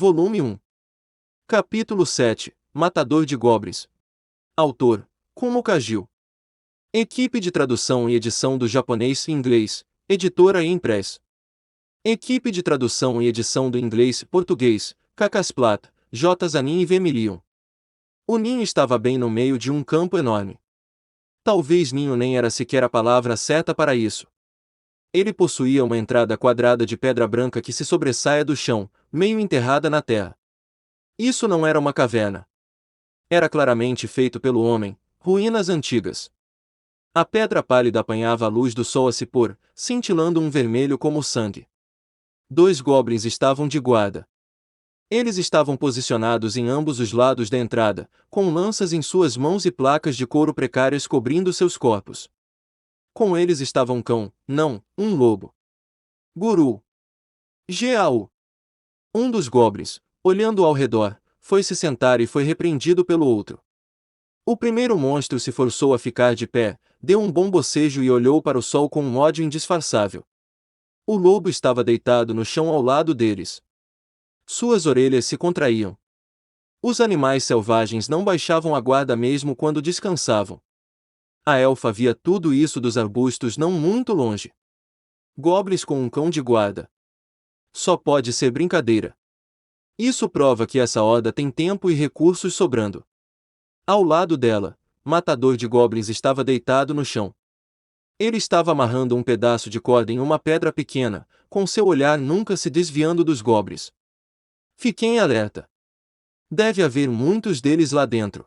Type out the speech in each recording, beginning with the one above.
Volume 1. Capítulo 7. Matador de Goblins. Autor: Kumo Kagil. Equipe de tradução e edição do japonês e inglês, editora e impress. Equipe de tradução e edição do inglês e português, Cacasplat, J. Zanin e Vermilion. O ninho estava bem no meio de um campo enorme. Talvez ninho nem era sequer a palavra certa para isso. Ele possuía uma entrada quadrada de pedra branca que se sobressaia do chão, meio enterrada na terra. Isso não era uma caverna. Era claramente feito pelo homem, ruínas antigas. A pedra pálida apanhava a luz do sol a se pôr, cintilando um vermelho como o sangue. 2 goblins estavam de guarda. Eles estavam posicionados em ambos os lados da entrada, com lanças em suas mãos e placas de couro precárias cobrindo seus corpos. Com eles estava um cão, não, um lobo. Guru. Geau. Um dos goblins, olhando ao redor, foi se sentar e foi repreendido pelo outro. O primeiro monstro se forçou a ficar de pé, deu um bom bocejo e olhou para o sol com um ódio indisfarçável. O lobo estava deitado no chão ao lado deles. Suas orelhas se contraíam. Os animais selvagens não baixavam a guarda mesmo quando descansavam. A elfa via tudo isso dos arbustos não muito longe. Goblins com um cão de guarda. Só pode ser brincadeira. Isso prova que essa horda tem tempo e recursos sobrando. Ao lado dela, Matador de Goblins estava deitado no chão. Ele estava amarrando um pedaço de corda em uma pedra pequena, com seu olhar nunca se desviando dos goblins. Fiquem alerta. Deve haver muitos deles lá dentro.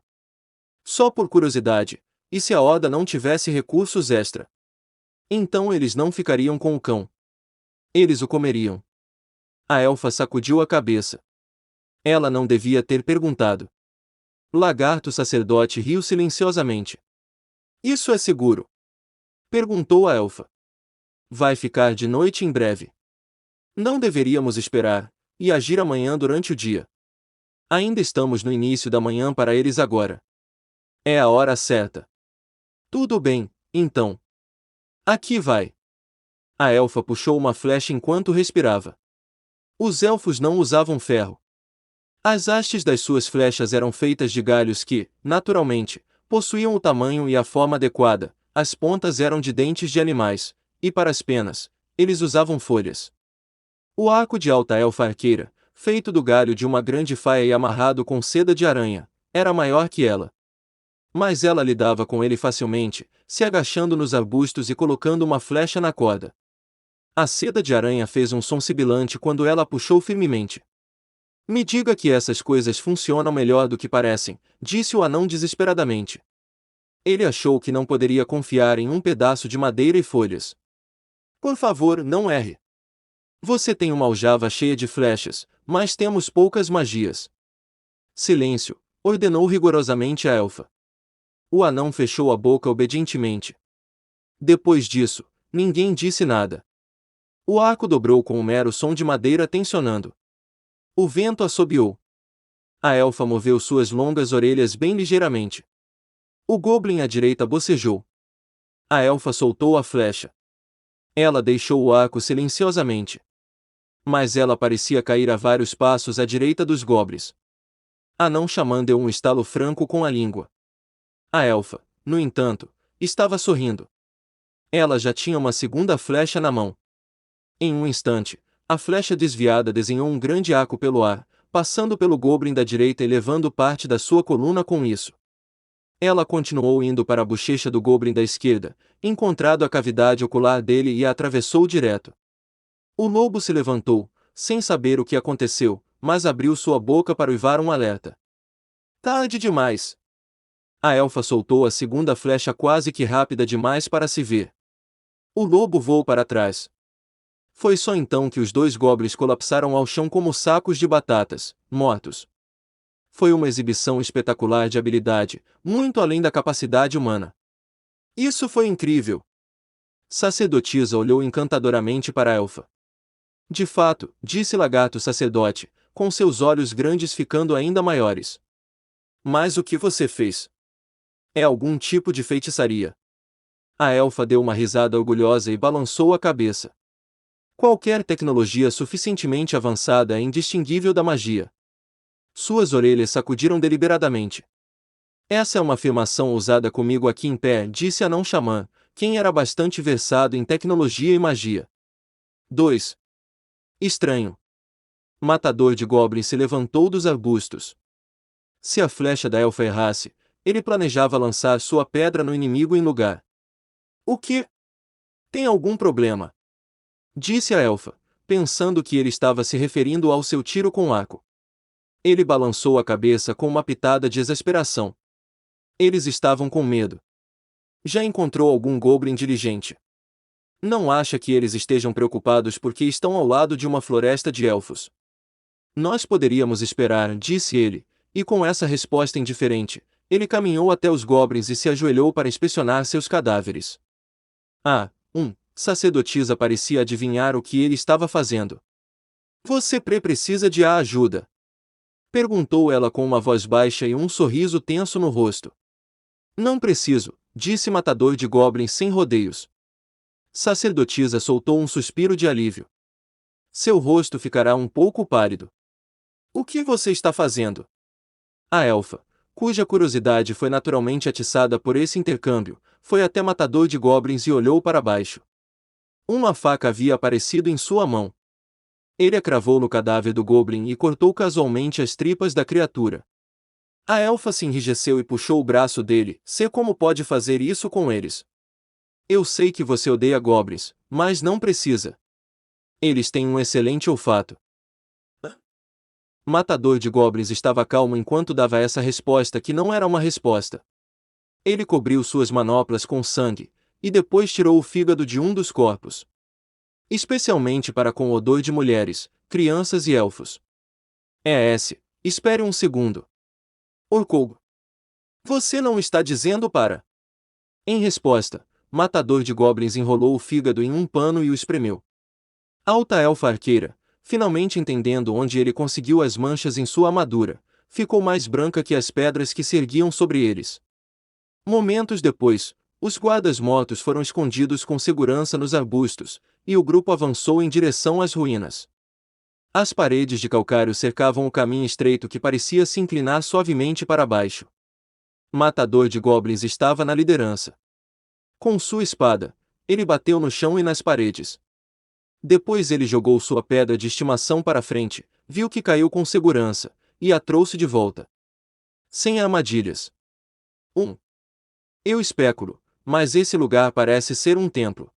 Só por curiosidade, e se a horda não tivesse recursos extra? Então eles não ficariam com o cão. Eles o comeriam. A elfa sacudiu a cabeça. Ela não devia ter perguntado. Lagarto sacerdote riu silenciosamente. Isso é seguro? Perguntou a elfa. Vai ficar de noite em breve. Não deveríamos esperar, e agir amanhã durante o dia. Ainda estamos no início da manhã para eles agora. É a hora certa. Tudo bem, então. Aqui vai. A elfa puxou uma flecha enquanto respirava. Os elfos não usavam ferro. As hastes das suas flechas eram feitas de galhos que, naturalmente, possuíam o tamanho e a forma adequada, as pontas eram de dentes de animais, e para as penas, eles usavam folhas. O arco de alta elfa arqueira, feito do galho de uma grande faia e amarrado com seda de aranha, era maior que ela. Mas ela lidava com ele facilmente, se agachando nos arbustos e colocando uma flecha na corda. A seda de aranha fez um som sibilante quando ela a puxou firmemente. Me diga que essas coisas funcionam melhor do que parecem, disse o anão desesperadamente. Ele achou que não poderia confiar em um pedaço de madeira e folhas. Por favor, não erre. Você tem uma aljava cheia de flechas, mas temos poucas magias. Silêncio, ordenou rigorosamente a elfa. O anão fechou a boca obedientemente. Depois disso, ninguém disse nada. O arco dobrou com um mero som de madeira tensionando. O vento assobiou. A elfa moveu suas longas orelhas bem ligeiramente. O goblin à direita bocejou. A elfa soltou a flecha. Ela deixou o arco silenciosamente. Mas ela parecia cair a vários passos à direita dos goblins. Anão xamã deu um estalo franco com a língua. A elfa, no entanto, estava sorrindo. Ela já tinha uma segunda flecha na mão. Em um instante, a flecha desviada desenhou um grande arco pelo ar, passando pelo goblin da direita e levando parte da sua coluna com isso. Ela continuou indo para a bochecha do goblin da esquerda, encontrado a cavidade ocular dele e a atravessou direto. O lobo se levantou, sem saber o que aconteceu, mas abriu sua boca para uivar um alerta. Tarde demais! A elfa soltou a segunda flecha quase que rápida demais para se ver. O lobo voou para trás. Foi só então que os 2 goblins colapsaram ao chão como sacos de batatas, mortos. Foi uma exibição espetacular de habilidade, muito além da capacidade humana. Isso foi incrível! Sacerdotisa olhou encantadoramente para a elfa. De fato, disse Lagarto sacerdote, com seus olhos grandes ficando ainda maiores. Mas o que você fez? É algum tipo de feitiçaria. A elfa deu uma risada orgulhosa e balançou a cabeça. Qualquer tecnologia suficientemente avançada é indistinguível da magia. Suas orelhas sacudiram deliberadamente. Essa é uma afirmação ousada comigo aqui em pé, disse Anão Xamã, quem era bastante versado em tecnologia e magia. 2. Estranho. Matador de Goblins se levantou dos arbustos. Se a flecha da elfa errasse, ele planejava lançar sua pedra no inimigo em lugar. O quê? Tem algum problema? Disse a elfa, pensando que ele estava se referindo ao seu tiro com arco. Ele balançou a cabeça com uma pitada de exasperação. Eles estavam com medo. Já encontrou algum goblin diligente? Não acha que eles estejam preocupados porque estão ao lado de uma floresta de elfos? Nós poderíamos esperar, disse ele, e com essa resposta indiferente, ele caminhou até os goblins e se ajoelhou para inspecionar seus cadáveres. Sacerdotisa parecia adivinhar o que ele estava fazendo. Você precisa de ajuda? Perguntou ela com uma voz baixa e um sorriso tenso no rosto. Não preciso, disse Matador de Goblins sem rodeios. Sacerdotisa soltou um suspiro de alívio. Seu rosto ficará um pouco pálido. O que você está fazendo? A elfa, cuja curiosidade foi naturalmente atiçada por esse intercâmbio, foi até Matador de Goblins e olhou para baixo. Uma faca havia aparecido em sua mão. Ele a cravou no cadáver do goblin e cortou casualmente as tripas da criatura. A elfa se enrijeceu e puxou o braço dele. Sei como pode fazer isso com eles. Eu sei que você odeia goblins, mas não precisa. Eles têm um excelente olfato. Matador de Goblins estava calmo enquanto dava essa resposta que não era uma resposta. Ele cobriu suas manoplas com sangue, e depois tirou o fígado de um dos corpos. Especialmente para com o odor de mulheres, crianças e elfos. Espere um segundo. Orcou. Você não está dizendo para... Em resposta, Matador de Goblins enrolou o fígado em um pano e o espremeu. Alta elfa arqueira, finalmente entendendo onde ele conseguiu as manchas em sua armadura, ficou mais branca que as pedras que se erguiam sobre eles. Momentos depois, os guardas mortos foram escondidos com segurança nos arbustos, e o grupo avançou em direção às ruínas. As paredes de calcário cercavam o caminho estreito que parecia se inclinar suavemente para baixo. Matador de Goblins estava na liderança. Com sua espada, ele bateu no chão e nas paredes. Depois ele jogou sua pedra de estimação para frente, viu que caiu com segurança, e a trouxe de volta. Sem armadilhas. Eu especulo, mas esse lugar parece ser um templo.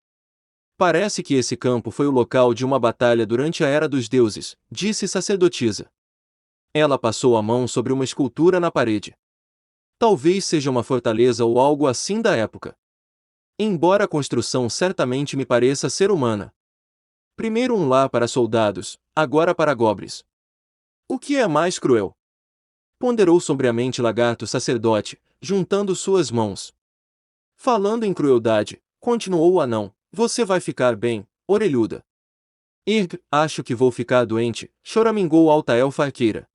Parece que esse campo foi o local de uma batalha durante a Era dos Deuses, disse sacerdotisa. Ela passou a mão sobre uma escultura na parede. Talvez seja uma fortaleza ou algo assim da época. Embora a construção certamente me pareça ser humana. Primeiro um lar para soldados, agora para goblins. O que é mais cruel? Ponderou sombriamente Lagarto sacerdote, juntando suas mãos. Falando em crueldade, continuou o anão, você vai ficar bem, orelhuda. Acho que vou ficar doente, choramingou Alta Elfa arqueira.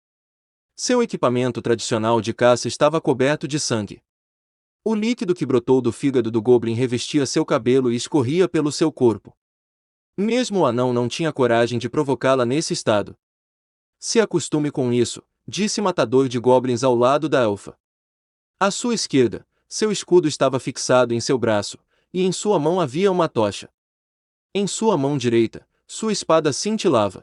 Seu equipamento tradicional de caça estava coberto de sangue. O líquido que brotou do fígado do goblin revestia seu cabelo e escorria pelo seu corpo. Mesmo o anão não tinha coragem de provocá-la nesse estado. Se acostume com isso, disse Matador de Goblins ao lado da elfa. À sua esquerda, seu escudo estava fixado em seu braço, e em sua mão havia uma tocha. Em sua mão direita, sua espada cintilava.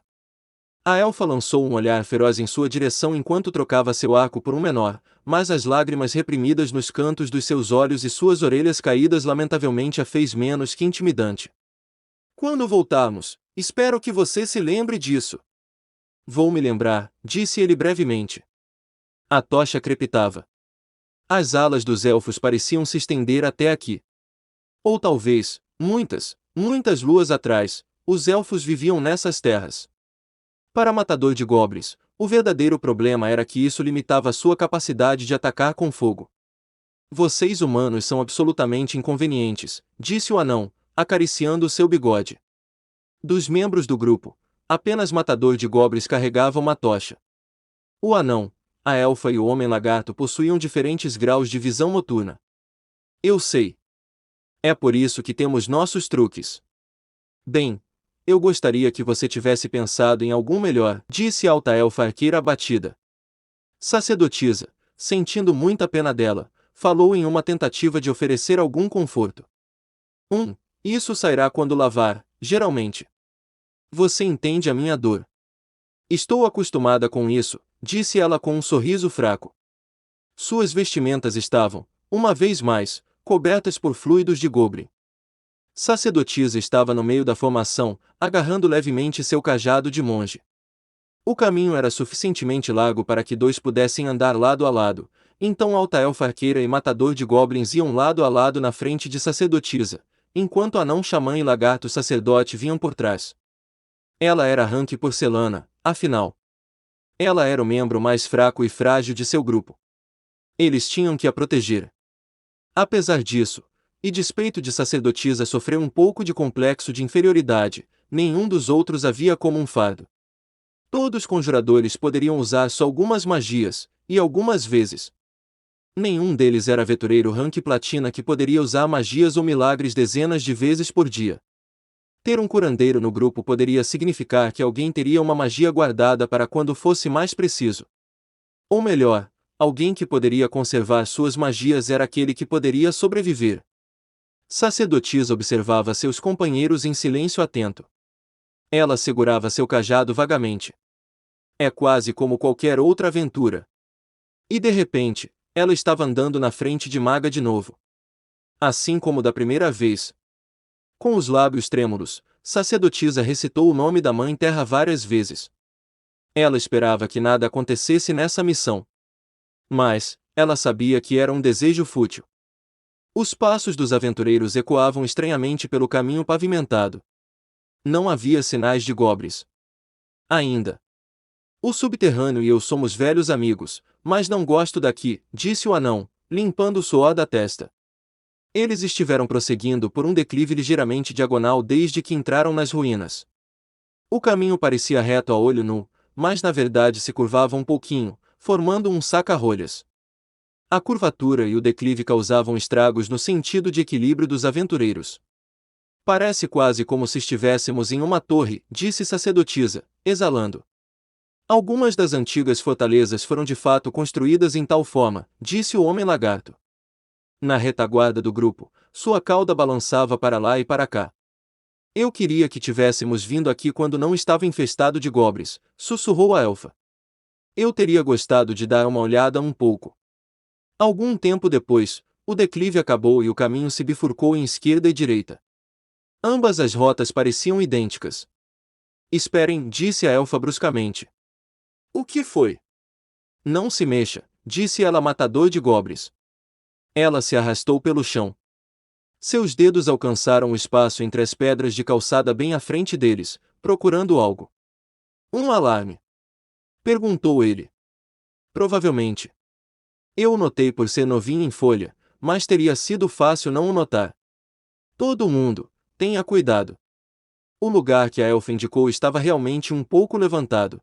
A elfa lançou um olhar feroz em sua direção enquanto trocava seu arco por um menor, mas as lágrimas reprimidas nos cantos dos seus olhos e suas orelhas caídas lamentavelmente a fez menos que intimidante. Quando voltarmos, espero que você se lembre disso. Vou me lembrar, disse ele brevemente. A tocha crepitava. As alas dos elfos pareciam se estender até aqui. Ou talvez, muitas luas atrás, os elfos viviam nessas terras. Para Matador de Goblins, o verdadeiro problema era que isso limitava sua capacidade de atacar com fogo. Vocês humanos são absolutamente inconvenientes, disse o anão, acariciando seu bigode. Dos membros do grupo, apenas Matador de Goblins carregava uma tocha. O anão, a elfa e o homem-lagarto possuíam diferentes graus de visão noturna. Eu sei. É por isso que temos nossos truques. Bem, eu gostaria que você tivesse pensado em algum melhor, disse a alta elfa arqueira abatida. Sacerdotisa, sentindo muita pena dela, falou em uma tentativa de oferecer algum conforto. Isso sairá quando lavar, geralmente. Você entende a minha dor. Estou acostumada com isso, disse ela com um sorriso fraco. Suas vestimentas estavam, uma vez mais, cobertas por fluidos de gobre. Sacerdotisa estava no meio da formação, agarrando levemente seu cajado de monge. O caminho era suficientemente largo para que dois pudessem andar lado a lado, então alta elfa arqueira e matador de goblins iam lado a lado na frente de sacerdotisa, enquanto anão xamã e lagarto sacerdote vinham por trás. Ela era rank porcelana, afinal. Ela era o membro mais fraco e frágil de seu grupo. Eles tinham que a proteger. Apesar disso, e despeito de sacerdotisa sofrer um pouco de complexo de inferioridade, nenhum dos outros havia como um fardo. Todos os conjuradores poderiam usar só algumas magias, e algumas vezes. Nenhum deles era aventureiro rank platina que poderia usar magias ou milagres dezenas de vezes por dia. Ter um curandeiro no grupo poderia significar que alguém teria uma magia guardada para quando fosse mais preciso. Ou melhor, alguém que poderia conservar suas magias era aquele que poderia sobreviver. Sacerdotisa observava seus companheiros em silêncio atento. Ela segurava seu cajado vagamente. É quase como qualquer outra aventura. E de repente, ela estava andando na frente de Maga de novo. Assim como da primeira vez. Com os lábios trêmulos, sacerdotisa recitou o nome da Mãe Terra várias vezes. Ela esperava que nada acontecesse nessa missão. Mas, ela sabia que era um desejo fútil. Os passos dos aventureiros ecoavam estranhamente pelo caminho pavimentado. Não havia sinais de goblins. Ainda. O subterrâneo e eu somos velhos amigos, mas não gosto daqui, disse o anão, limpando o suor da testa. Eles estiveram prosseguindo por um declive ligeiramente diagonal desde que entraram nas ruínas. O caminho parecia reto a olho nu, mas na verdade se curvava um pouquinho, formando um saca-rolhas. A curvatura e o declive causavam estragos no sentido de equilíbrio dos aventureiros. Parece quase como se estivéssemos em uma torre, disse sacerdotisa, exalando. Algumas das antigas fortalezas foram de fato construídas em tal forma, disse o homem-lagarto. Na retaguarda do grupo, sua cauda balançava para lá e para cá. Eu queria que tivéssemos vindo aqui quando não estava infestado de goblins, sussurrou a elfa. Eu teria gostado de dar uma olhada um pouco. Algum tempo depois, o declive acabou e o caminho se bifurcou em esquerda e direita. Ambas as rotas pareciam idênticas. Esperem, disse a elfa bruscamente. O que foi? Não se mexa, disse ela matador de goblins. Ela se arrastou pelo chão. Seus dedos alcançaram o espaço entre as pedras de calçada bem à frente deles, procurando algo. Um alarme? Perguntou ele. Provavelmente. Eu o notei por ser novinho em folha, mas teria sido fácil não o notar. Todo mundo, tenha cuidado. O lugar que a elfa indicou estava realmente um pouco levantado.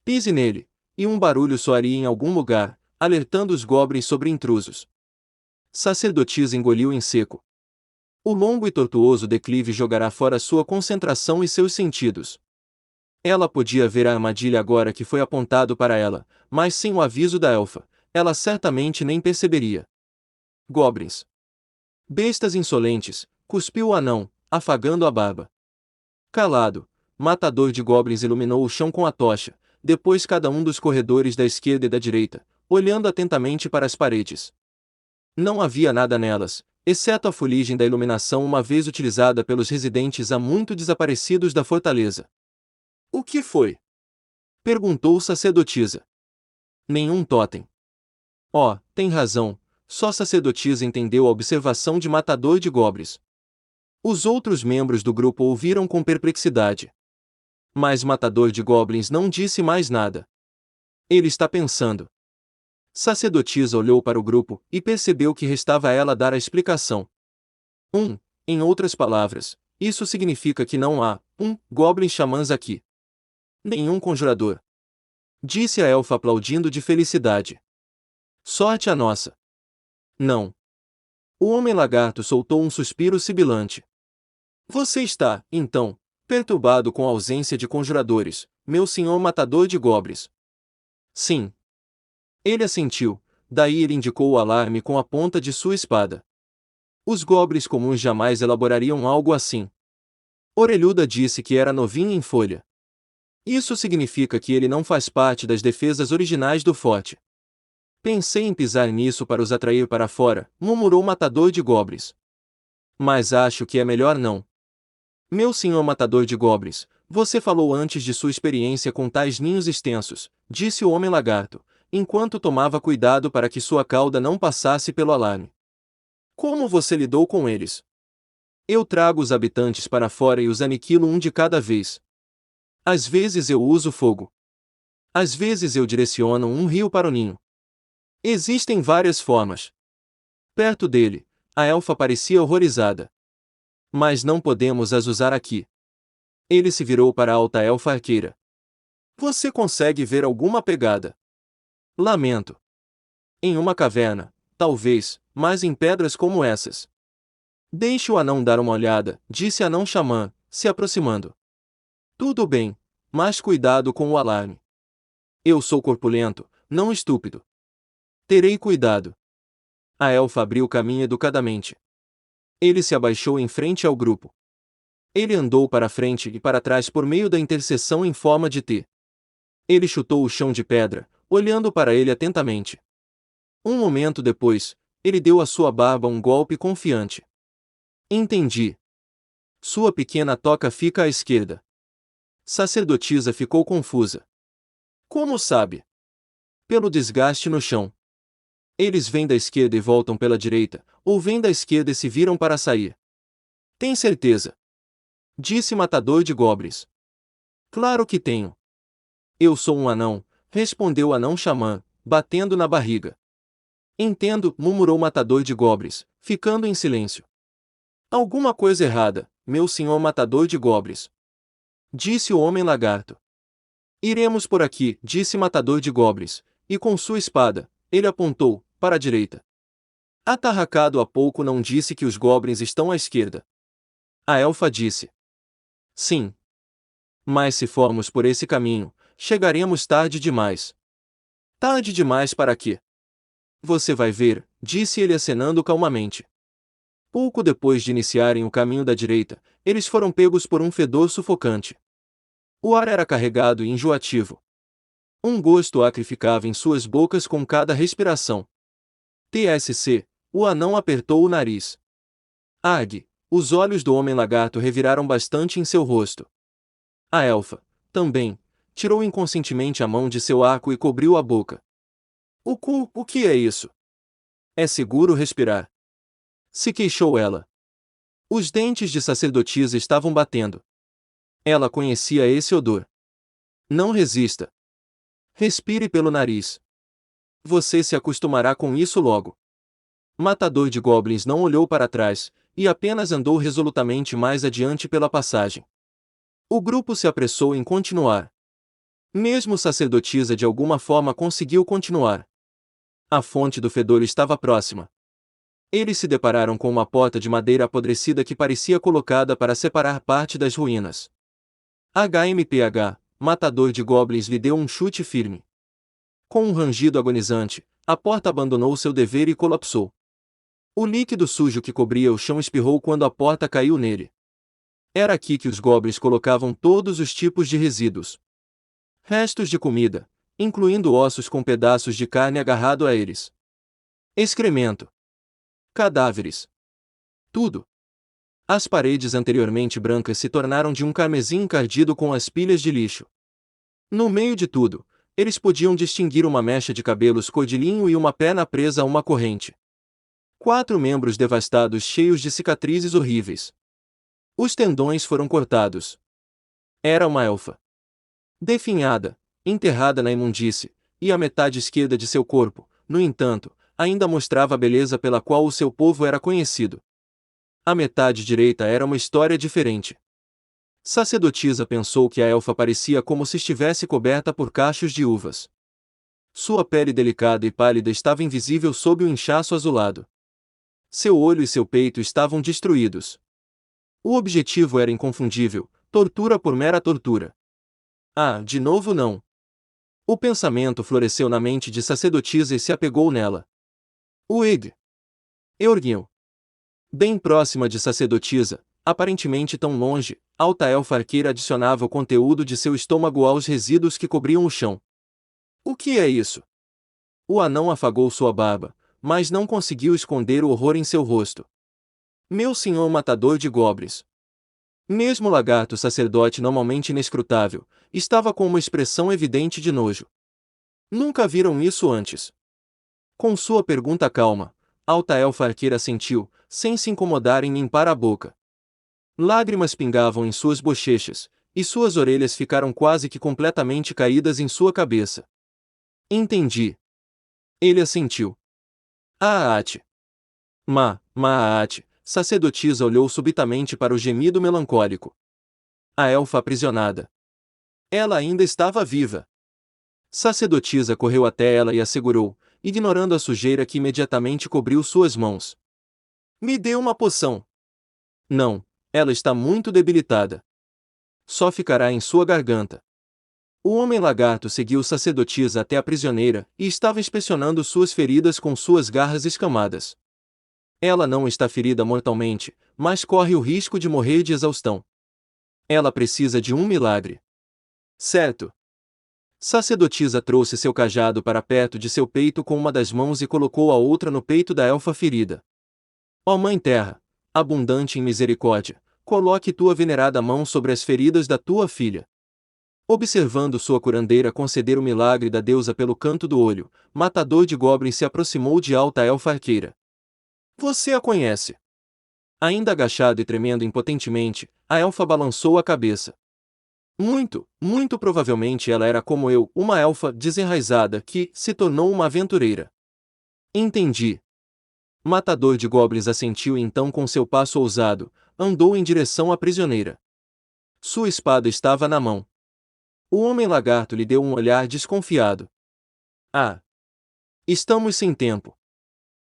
Pise nele, e um barulho soaria em algum lugar, alertando os goblins sobre intrusos. Sacerdotisa engoliu em seco. O longo e tortuoso declive jogará fora sua concentração e seus sentidos. Ela podia ver a armadilha agora que foi apontado para ela, mas sem o aviso da elfa, ela certamente nem perceberia. Goblins. Bestas insolentes, cuspiu o anão, afagando a barba. Calado, matador de goblins iluminou o chão com a tocha, depois cada um dos corredores da esquerda e da direita, olhando atentamente para as paredes. Não havia nada nelas, exceto a fuligem da iluminação uma vez utilizada pelos residentes há muito desaparecidos da fortaleza. O que foi? Perguntou sacerdotisa. Nenhum totem. Oh, tem razão, só sacerdotisa entendeu a observação de matador de goblins. Os outros membros do grupo ouviram com perplexidade. Mas matador de goblins não disse mais nada. Ele está pensando. Sacerdotisa olhou para o grupo e percebeu que restava a ela dar a explicação. Em outras palavras, isso significa que não há goblin xamãs aqui. Nenhum conjurador. Disse a elfa aplaudindo de felicidade. Sorte a nossa. Não. O homem-lagarto soltou um suspiro sibilante. Você está, então, perturbado com a ausência de conjuradores, meu senhor matador de goblins. Sim. Ele assentiu, daí ele indicou o alarme com a ponta de sua espada. Os goblins comuns jamais elaborariam algo assim. Orelhuda disse que era novinho em folha. Isso significa que ele não faz parte das defesas originais do forte. Pensei em pisar nisso para os atrair para fora, murmurou o matador de goblins. Mas acho que é melhor não. Meu senhor matador de goblins, você falou antes de sua experiência com tais ninhos extensos, disse o homem lagarto, enquanto tomava cuidado para que sua cauda não passasse pelo alarme. Como você lidou com eles? Eu trago os habitantes para fora e os aniquilo um de cada vez. Às vezes eu uso fogo. Às vezes eu direciono um rio para o ninho. Existem várias formas. Perto dele, a elfa parecia horrorizada. Mas não podemos as usar aqui. Ele se virou para a alta elfa arqueira. Você consegue ver alguma pegada? Lamento. Em uma caverna, talvez, mas em pedras como essas. Deixe o anão dar uma olhada, disse Anão Xamã, se aproximando. Tudo bem, mas cuidado com o alarme. Eu sou corpulento, não estúpido. Terei cuidado. A elfa abriu caminho educadamente. Ele se abaixou em frente ao grupo. Ele andou para frente e para trás por meio da interseção em forma de T. Ele chutou o chão de pedra, olhando para ele atentamente. Um momento depois, ele deu à sua barba um golpe confiante. Entendi. Sua pequena toca fica à esquerda. Sacerdotisa ficou confusa. Como sabe? Pelo desgaste no chão. Eles vêm da esquerda e voltam pela direita, ou vêm da esquerda e se viram para sair. Tem certeza? Disse Matador de Goblins. Claro que tenho. Eu sou um anão, respondeu o Anão Xamã, batendo na barriga. Entendo, murmurou o Matador de Goblins, ficando em silêncio. Alguma coisa errada, meu senhor Matador de Goblins. Disse o Homem Lagarto. Iremos por aqui, disse Matador de Goblins, e com sua espada, ele apontou, para a direita. Atarracado há pouco não disse que os goblins estão à esquerda. A elfa disse. Sim. Mas se formos por esse caminho, chegaremos tarde demais. Tarde demais para quê? Você vai ver, disse ele acenando calmamente. Pouco depois de iniciarem o caminho da direita, eles foram pegos por um fedor sufocante. O ar era carregado e enjoativo. Um gosto acre ficava em suas bocas com cada respiração. TSC, o anão apertou o nariz. Ag, os olhos do homem lagarto reviraram bastante em seu rosto. A elfa, também, tirou inconscientemente a mão de seu arco e cobriu a boca. O que é isso? É seguro respirar. Se queixou ela. Os dentes de sacerdotisa estavam batendo. Ela conhecia esse odor. Não resista. Respire pelo nariz. Você se acostumará com isso logo. Matador de Goblins não olhou para trás, e apenas andou resolutamente mais adiante pela passagem. O grupo se apressou em continuar. Mesmo sacerdotisa de alguma forma conseguiu continuar. A fonte do fedor estava próxima. Eles se depararam com uma porta de madeira apodrecida que parecia colocada para separar parte das ruínas. HMPH, Matador de Goblins lhe deu um chute firme. Com um rangido agonizante, a porta abandonou seu dever e colapsou. O líquido sujo que cobria o chão espirrou quando a porta caiu nele. Era aqui que os goblins colocavam todos os tipos de resíduos. Restos de comida, incluindo ossos com pedaços de carne agarrado a eles. Excremento. Cadáveres. Tudo. As paredes anteriormente brancas se tornaram de um carmesim encardido com as pilhas de lixo. No meio de tudo, eles podiam distinguir uma mecha de cabelos cor de linho e uma perna presa a uma corrente. 4 membros devastados cheios de cicatrizes horríveis. Os tendões foram cortados. Era uma elfa. Definhada, enterrada na imundície, e a metade esquerda de seu corpo, no entanto, ainda mostrava a beleza pela qual o seu povo era conhecido. A metade direita era uma história diferente. Sacerdotisa pensou que a elfa parecia como se estivesse coberta por cachos de uvas. Sua pele delicada e pálida estava invisível sob o inchaço azulado. Seu olho e seu peito estavam destruídos. O objetivo era inconfundível, Tortura por mera tortura. Ah, de novo não. O pensamento floresceu na mente de sacerdotisa e se apegou nela. Ueg! Eorguil. Bem próxima de sacerdotisa, aparentemente tão longe, alta elfa arqueira adicionava o conteúdo de seu estômago aos resíduos que cobriam o chão. O que é isso? O anão afagou sua barba, mas não conseguiu esconder o horror em seu rosto. Meu senhor matador de goblins. Mesmo o lagarto sacerdote normalmente inescrutável, estava com uma expressão evidente de nojo. Nunca viram isso antes? Com sua pergunta calma, alta elfa arqueira assentiu, sem se incomodar em limpar a boca. Lágrimas pingavam em suas bochechas, e suas orelhas ficaram quase que completamente caídas em sua cabeça. Entendi. Ele assentiu. Aate. Maate, sacerdotisa olhou subitamente para o gemido melancólico. A elfa aprisionada. Ela ainda estava viva. Sacerdotisa correu até ela e a segurou, ignorando a sujeira que imediatamente cobriu suas mãos. Me dê uma poção. Não, ela está muito debilitada. Só ficará em sua garganta. O homem-lagarto seguiu sacerdotisa até a prisioneira e estava inspecionando suas feridas com suas garras escamadas. Ela não está ferida mortalmente, mas corre o risco de morrer de exaustão. Ela precisa de um milagre. Certo. Sacerdotisa trouxe seu cajado para perto de seu peito com uma das mãos e colocou a outra no peito da elfa ferida. Ó Mãe Terra, abundante em misericórdia, coloque tua venerada mão sobre as feridas da tua filha. Observando sua curandeira conceder o milagre da deusa pelo canto do olho, matador de goblins se aproximou de alta elfa arqueira. Você a conhece? Ainda agachado e tremendo impotentemente, a elfa balançou a cabeça. Muito provavelmente ela era como eu, uma elfa desenraizada que se tornou uma aventureira. Entendi. Matador de goblins assentiu e então com seu passo ousado, andou em direção à prisioneira. Sua espada estava na mão. O homem-lagarto lhe deu um olhar desconfiado. Ah! Estamos sem tempo.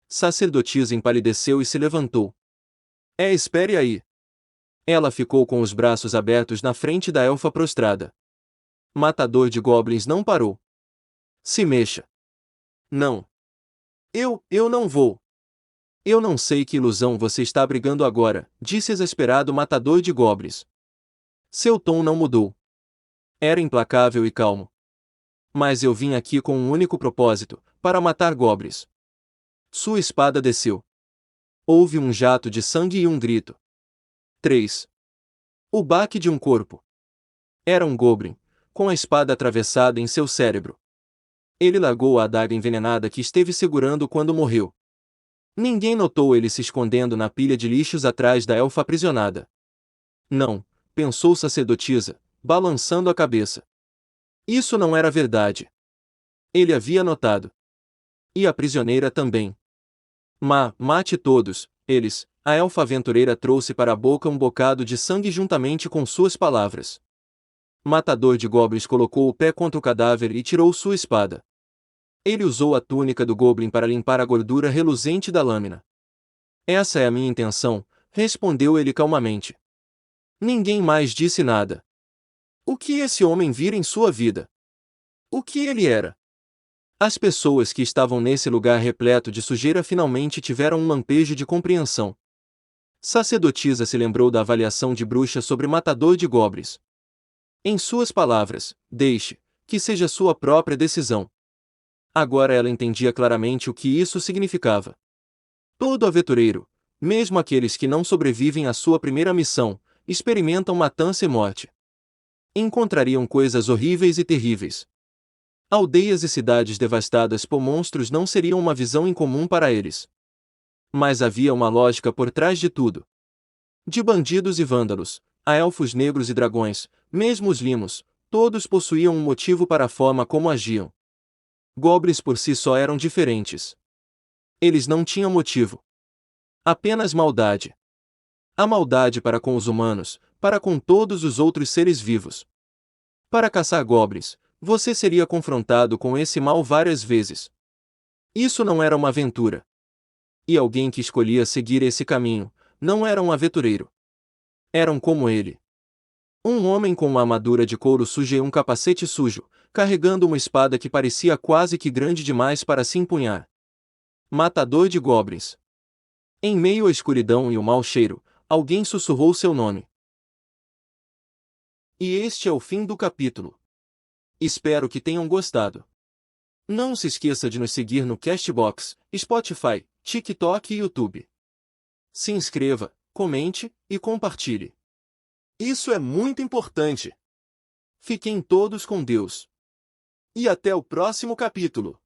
Sacerdotisa empalideceu e se levantou. Espere aí. Ela ficou com os braços abertos na frente da elfa prostrada. Matador de goblins não parou. Se mexa. Não. Eu não vou. Eu não sei que ilusão você está abrigando agora, disse exasperado o matador de goblins. Seu tom não mudou. Era implacável e calmo. Mas eu vim aqui com um único propósito, para matar goblins. Sua espada desceu. Houve um jato de sangue e um grito. 3. O baque de um corpo. Era um goblin, com a espada atravessada em seu cérebro. Ele largou a adaga envenenada que esteve segurando quando morreu. Ninguém notou ele se escondendo na pilha de lixos atrás da elfa aprisionada. Não, pensou sacerdotisa, balançando a cabeça. Isso não era verdade. Ele havia notado. E a prisioneira também. Mate todos, eles. A elfa aventureira trouxe para a boca um bocado de sangue juntamente com suas palavras. Matador de goblins colocou o pé contra o cadáver e tirou sua espada. Ele usou a túnica do goblin para limpar a gordura reluzente da lâmina. Essa é a minha intenção, respondeu ele calmamente. Ninguém mais disse nada. O que esse homem vira em sua vida? O que ele era? As pessoas que estavam nesse lugar repleto de sujeira finalmente tiveram um lampejo de compreensão. Sacerdotisa se lembrou da avaliação de bruxa sobre matador de goblins. Em suas palavras, deixe que seja sua própria decisão. Agora ela entendia claramente o que isso significava. Todo aventureiro, mesmo aqueles que não sobrevivem à sua primeira missão, experimentam matança e morte. Encontrariam coisas horríveis e terríveis. Aldeias e cidades devastadas por monstros não seriam uma visão incomum para eles. Mas havia uma lógica por trás de tudo. De bandidos e vândalos, a elfos negros e dragões, mesmo os limos, todos possuíam um motivo para a forma como agiam. Goblins por si só eram diferentes. Eles não tinham motivo. Apenas maldade. A maldade para com os humanos, para com todos os outros seres vivos. Para caçar goblins, você seria confrontado com esse mal várias vezes. Isso não era uma aventura. E alguém que escolhia seguir esse caminho, não era um aventureiro. Eram como ele. Um homem com uma armadura de couro suja e um capacete sujo, carregando uma espada que parecia quase que grande demais para se empunhar. Matador de goblins. Em meio à escuridão e o mau cheiro, alguém sussurrou seu nome. E este é o fim do capítulo. Espero que tenham gostado. Não se esqueça de nos seguir no Castbox, Spotify, TikTok e YouTube. Se inscreva, comente e compartilhe. Isso é muito importante. Fiquem todos com Deus. E até o próximo capítulo.